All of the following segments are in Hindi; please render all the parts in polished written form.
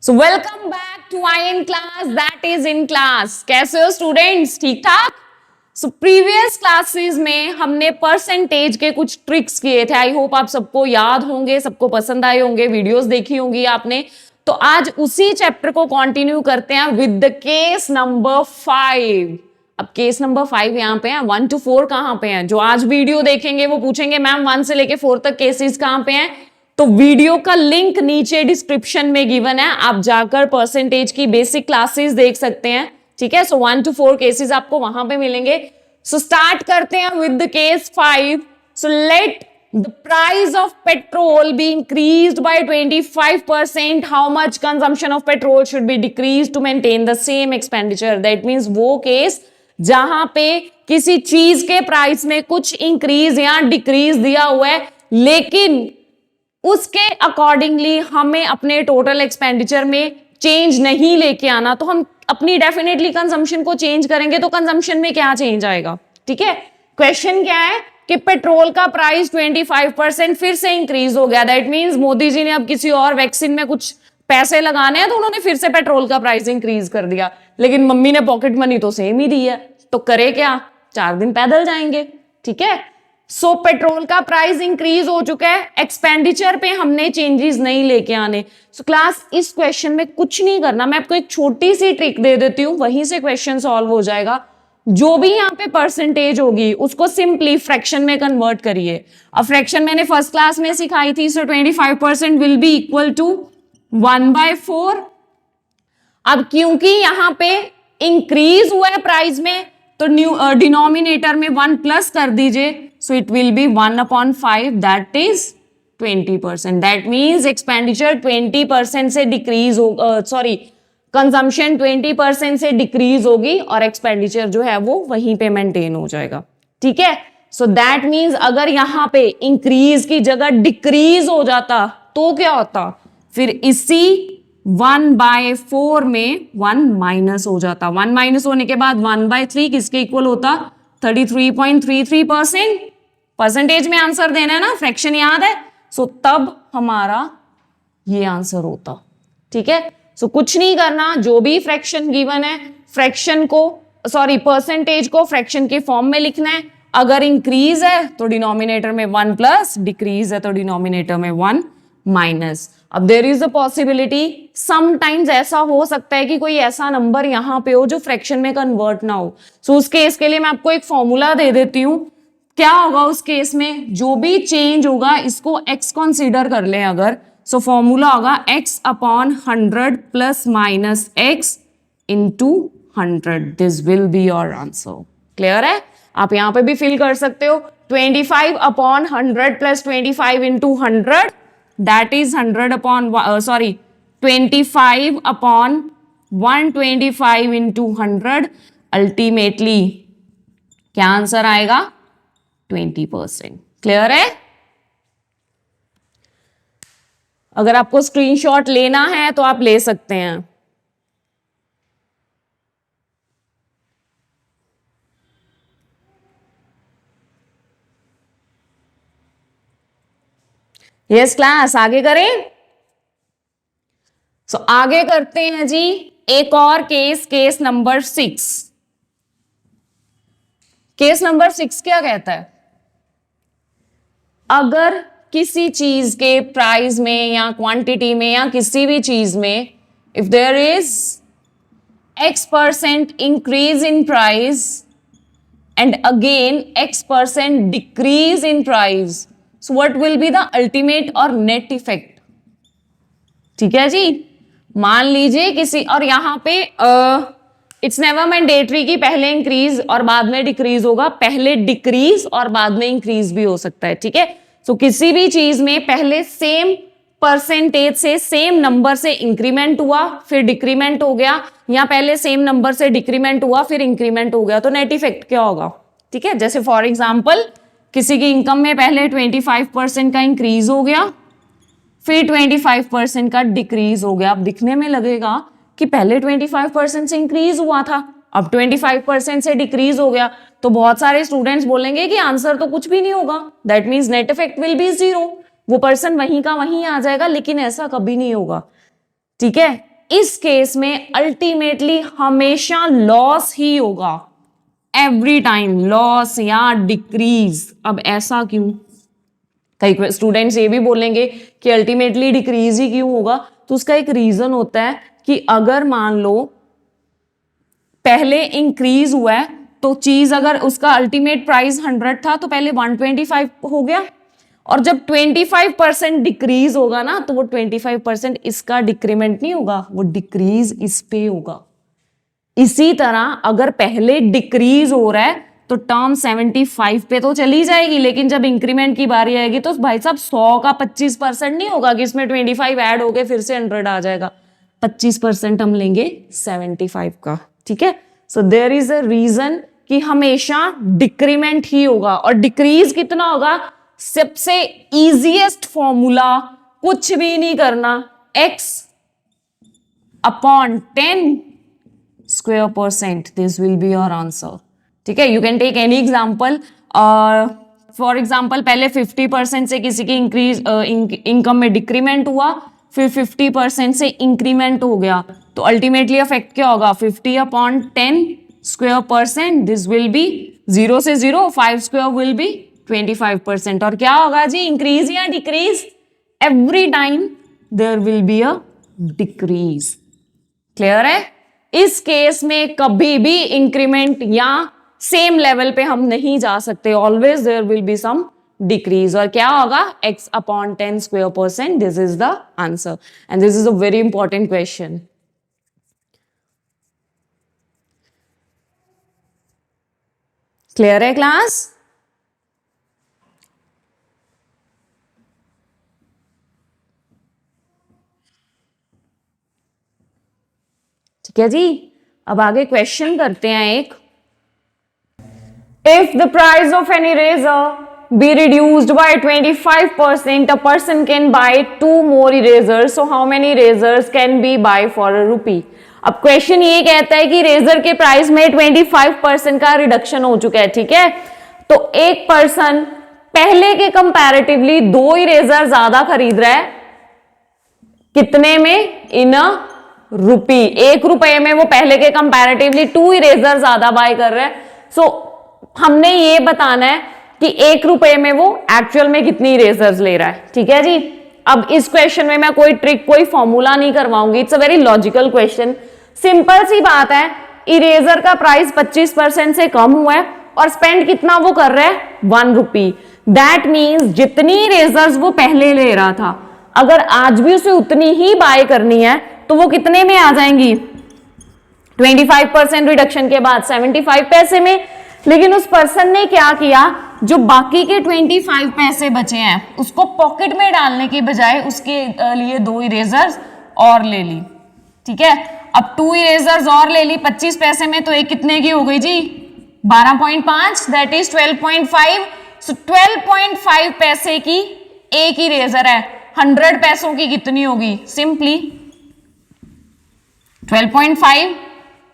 So welcome back to I in class that is in class. कैसे हो स्टूडेंट्स? ठीक ठाक। सो प्रीवियस क्लासेस में हमने परसेंटेज के कुछ ट्रिक्स किए थे। आई होप आप सबको याद होंगे, सबको पसंद आए होंगे, वीडियोस देखी होंगी आपने। तो आज उसी चैप्टर को कंटिन्यू करते हैं विद द केस नंबर 5। अब केस नंबर 5 यहाँ पे है, 1 to 4 कहाँ पे हैं? जो आज वीडियो देखेंगे वो पूछेंगे मैम 1 से लेके 4 तक केसेस कहाँ पे हैं? तो वीडियो का लिंक नीचे डिस्क्रिप्शन में गिवन है, आप जाकर परसेंटेज की बेसिक क्लासेस देख सकते हैं। ठीक है, सो 1 to 4 केसेस आपको वहां पे मिलेंगे। सो स्टार्ट करते हैं with the case 5। So let the price of petrol be increased by 25%, how much consumption of petrol should be decrease to maintain the same expenditure. That means वो केस जहां पे किसी चीज के प्राइस में कुछ इंक्रीज या डिक्रीज दिया हुआ है, लेकिन उसके अकॉर्डिंगली हमें अपने टोटल एक्सपेंडिचर में चेंज नहीं लेके आना, तो हम अपनी डेफिनेटली कंजम्पशन को चेंज करेंगे। तो कंजम्पशन में क्या चेंज आएगा? ठीक है, क्वेश्चन क्या है कि पेट्रोल का प्राइस 25% फिर से इंक्रीज हो गया। दैट मींस मोदी जी ने अब किसी और वैक्सीन में कुछ पैसे लगाने हैं तो उन्होंने फिर से पेट्रोल का प्राइस इंक्रीज कर दिया, लेकिन मम्मी ने पॉकेट मनी तो सेम ही दी है, तो करे क्या? 4 दिन पैदल जाएंगे। ठीक है, सो पेट्रोल का प्राइस इंक्रीज हो चुका है, एक्सपेंडिचर पे हमने चेंजेस नहीं लेके आने। सो क्लास इस क्वेश्चन में कुछ नहीं करना, मैं आपको एक छोटी सी ट्रिक दे देती हूं, वहीं से क्वेश्चन सॉल्व हो जाएगा। जो भी यहाँ पे परसेंटेज होगी उसको सिंपली फ्रैक्शन में कन्वर्ट करिए। अब फ्रैक्शन मैंने फर्स्ट क्लास में सिखाई थी। सो 25% विल बी इक्वल टू 1/4। अब क्योंकि यहाँ पे इंक्रीज हुआ है प्राइस में, तो डिनोमिनेटर में 1 प्लस कर दीजिए। So it will be 1/5, that is 20%। That means expenditure 20% से डिक्रीज हो, सॉरी कंजम्पशन 20% से डिक्रीज होगी और एक्सपेंडिचर जो है वो वहीं पे मेंटेन हो जाएगा। ठीक है, सो दैट मीन्स अगर यहाँ पे इंक्रीज की जगह डिक्रीज हो जाता तो क्या होता? फिर इसी 1/4 में 1 माइनस हो जाता। 1 माइनस होने के बाद 1/3 किसके इक्वल होता? 33.33%। परसेंटेज में आंसर देना है ना, फ्रैक्शन याद है, सो तब हमारा ये आंसर होता। ठीक है, सो कुछ नहीं करना, जो भी फ्रैक्शन गिवन है फ्रैक्शन को, सॉरी परसेंटेज को फ्रैक्शन के फॉर्म में लिखना है। अगर इंक्रीज है तो डिनोमिनेटर में 1 प्लस, डिक्रीज है तो डिनोमिनेटर में 1 माइनस। अब there is a possibility, sometimes ऐसा हो सकता है कि कोई ऐसा नंबर यहां पे हो जो फ्रैक्शन में कन्वर्ट ना हो। सो उस केस के लिए मैं आपको एक फॉर्मूला दे देती हूं। क्या होगा उस केस में? जो भी चेंज होगा इसको x कंसीडर कर लें अगर, सो फॉर्मूला होगा x/100 plus minus x into 100। This will be your answer. Clear है? आप यहां पे भी फिल कर सकते हो। 25/100 plus 25 into 100, that is 25/125 into 100। Ultimately क्या आंसर आएगा? 20%। क्लियर है? अगर आपको स्क्रीनशॉट लेना है तो आप ले सकते हैं। यस क्लास, आगे करें। सो आगे करते हैं जी एक और case, case number 6। Case number 6 क्या कहता है? अगर किसी चीज के प्राइस में या क्वांटिटी में या किसी भी चीज में if there is x% increase in price and again x% decrease in price, so what will be the ultimate और नेट इफेक्ट? ठीक है जी, मान लीजिए किसी, और यहां पे इट्स नेवर मैंडेटरी कि पहले इंक्रीज और बाद में डिक्रीज होगा, पहले डिक्रीज और बाद में इंक्रीज भी हो सकता है। ठीक है, सो किसी भी चीज में पहले सेम परसेंटेज से सेम नंबर से इंक्रीमेंट हुआ फिर डिक्रीमेंट हो गया, या पहले सेम नंबर से डिक्रीमेंट हुआ फिर इंक्रीमेंट हो गया, तो नेट इफेक्ट क्या होगा? ठीक है, जैसे फॉर एग्जाम्पल किसी की इनकम में पहले 25% का इंक्रीज हो गया फिर 25% का डिक्रीज हो गया। अब दिखने में लगेगा कि पहले 25% से इंक्रीज हुआ था, अब 25% से डिक्रीज हो गया, तो बहुत सारे स्टूडेंट्स बोलेंगे कि आंसर तो कुछ भी नहीं होगा। That means net effect will be 0, वो पर्सन वहीं का वहीं आ जाएगा, लेकिन ऐसा कभी नहीं होगा। ठीक है, इस केस में अल्टीमेटली हमेशा लॉस ही होगा, एवरी टाइम लॉस या डिक्रीज। अब ऐसा क्यों? कई स्टूडेंट्स ये भी बोलेंगे कि अल्टीमेटली डिक्रीज ही क्यों होगा, तो उसका एक रीजन होता है कि अगर मान लो पहले इंक्रीज हुआ है तो चीज अगर उसका अल्टीमेट प्राइस 100 था तो पहले 125 हो गया, और जब 25% डिक्रीज होगा ना तो वो 25% इसका डिक्रीमेंट नहीं होगा, वो डिक्रीज इस पे होगा। इसी तरह अगर पहले डिक्रीज हो रहा है तो टर्म 75 पे तो चली जाएगी, लेकिन जब इंक्रीमेंट की बारी आएगी तो भाई साहब 100 का 25% नहीं होगा कि इसमें 25 ऐड हो गए फिर से 100 आ जाएगा। 25% हम लेंगे 75 का, ठीक है। So there is a reason कि हमेशा डिक्रीमेंट ही होगा। और डिक्रीज कितना होगा? सबसे इजीएस्ट फॉर्मूला, कुछ भी नहीं करना, x upon 10 square percent, this will be your answer, ठीक है। You can take any example. For example पहले 50% से किसी की इंक्रीज इनकम में डिक्रीमेंट हुआ, फिर 50% से इंक्रीमेंट हो गया, तो अल्टीमेटली इफेक्ट क्या होगा? 50 upon 10 square percent, this will B 0 से 0, 5 स्क्वायर विल बी 25%। और क्या होगा जी? इंक्रीज या decrease? Every time there will be a decrease. Clear है? इस केस में कभी भी इंक्रीमेंट या सेम लेवल पे हम नहीं जा सकते, always there will be some decrease. और क्या होगा? x upon 10 square percent, this is the answer and this is a very important question. Clear है क्लास? ठीक है जी, अब आगे क्वेश्चन करते हैं एक। If the price of an eraser be reduced by 25%, a person can buy 2 more erasers, so how many erasers can be buy for a rupee? अब क्वेश्चन ये कहता है कि इरेजर के प्राइस में 25% का रिडक्शन हो चुका है, ठीक है। तो एक पर्सन पहले के कंपैरेटिवली 2 इरेजर ज्यादा खरीद रहा है, कितने में? इन अ रुपी। 1 रुपए में वो पहले के कंपैरेटिवली 2 इरेजर ज्यादा बाय कर रहा है। सो हमने ये बताना है कि 1 रुपए में वो एक्चुअल में कितनी इरेजर्स ले रहा है, ठीक है जी। अब इस क्वेश्चन में मैं कोई ट्रिक, कोई फॉर्मूला नहीं करवाऊंगी, it's a very logical question. Simple सी बात है, इरेजर का प्राइस 25% से कम हुआ है और स्पेंड कितना वो कर रहा है? 1 रुपी। दैट मीन्स जितनी इरेजर्स वो पहले ले रहा था, अगर आज भी उसे उतनी ही बाय करनी है तो वो कितने में आ जाएंगी? 25% रिडक्शन के बाद 75 पैसे में। लेकिन उस पर्सन ने क्या किया? जो बाकी के 25 पैसे बचे हैं उसको पॉकेट में डालने के बजाय उसके लिए 2 इरेजर्स और ले ली, ठीक है। अब 2 इरेजर्स और ले ली 25 पैसे में, तो एक कितने की हो गई जी? 12.5, दैट इज 12.5। सो 12.5 पैसे की एक इरेजर है, 100 पैसों की कितनी होगी? सिंपली 12.5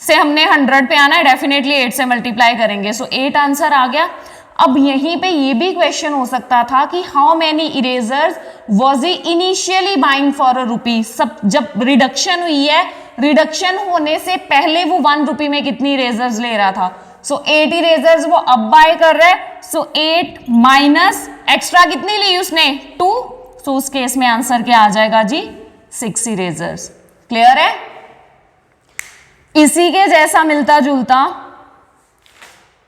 से हमने 100 पे आना है, डेफिनेटली 8 से मल्टीप्लाई करेंगे, सो 8 आंसर आ गया। अब यहीं पे ये भी क्वेश्चन हो सकता था कि how many erasers was he initially buying for a rupee. सब जब रिडक्शन हुई है, रिडक्शन होने से पहले वो 1 रुपी में कितनी इरेजर्स ले रहा था? सो 8 इरेजर्स वो अब बाय कर रहा है, सो 8 माइनस एक्स्ट्रा कितनी ली उसने? 2। सो उस केस में आंसर क्या आ जाएगा जी? 6 इरेजर्स। क्लियर है? इसी के जैसा मिलता जुलता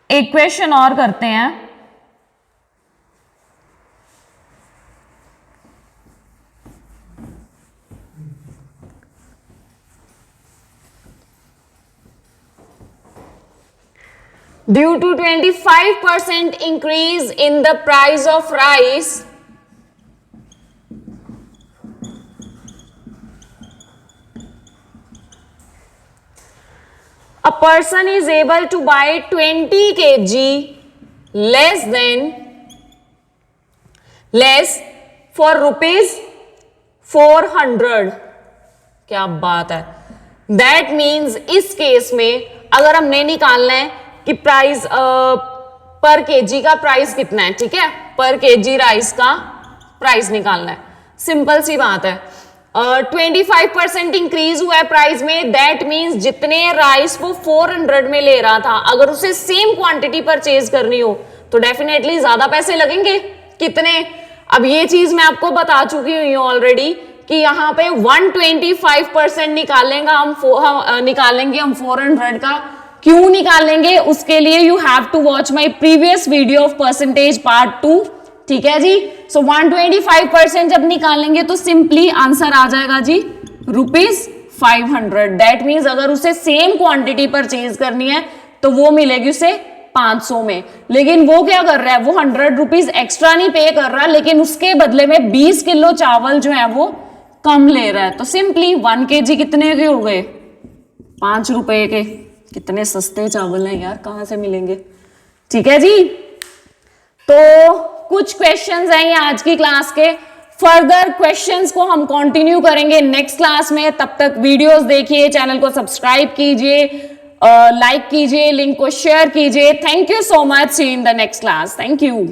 एक क्वेश्चन और करते हैं। Due to 25% increase in the price of rice, a person is able to buy 20 kg less for rupees 400। क्या बात है। दैट मीन्स इस केस में अगर हमने निकालना है कि प्राइस पर केजी का प्राइस कितना है, ठीक है, पर केजी राइस का प्राइस निकालना है, सिंपल सी बात है। 25% इंक्रीज हुआ है प्राइस में, दैट मीन्स जितने राइस वो 400 में ले रहा था, अगर उसे सेम क्वांटिटी परचेज करनी हो तो डेफिनेटली ज्यादा पैसे लगेंगे। कितने? अब ये चीज मैं आपको बता चुकी हुई हूँ ऑलरेडी कि यहाँ पे 125% निकालेंगे हम 400 का। क्यों निकालेंगे? उसके लिए you have to watch my previous video of percentage part 2, ठीक है जी। सो 125% जब निकालेंगे तो सिंपली आंसर आ जाएगा जी ₹500। दैट मीन्स अगर उसे सेम क्वांटिटी परचेज करनी है तो वो मिलेगी उसे 500 में। लेकिन वो क्या कर रहा है, वो 100 रुपीज एक्स्ट्रा नहीं पे कर रहा, लेकिन उसके बदले में 20 किलो चावल जो है वो कम ले रहा है। तो सिंपली 1 kg कितने के हो गए? 5 रुपए के। कितने सस्ते चावल हैं यार, कहां से मिलेंगे? ठीक है जी। तो कुछ क्वेश्चंस हैं ये आज की क्लास के। फर्दर क्वेश्चंस को हम कंटिन्यू करेंगे नेक्स्ट क्लास में। तब तक वीडियोस देखिए, चैनल को सब्सक्राइब कीजिए, लाइक कीजिए, लिंक को शेयर कीजिए। Thank you so much. See you in the next class. Thank you.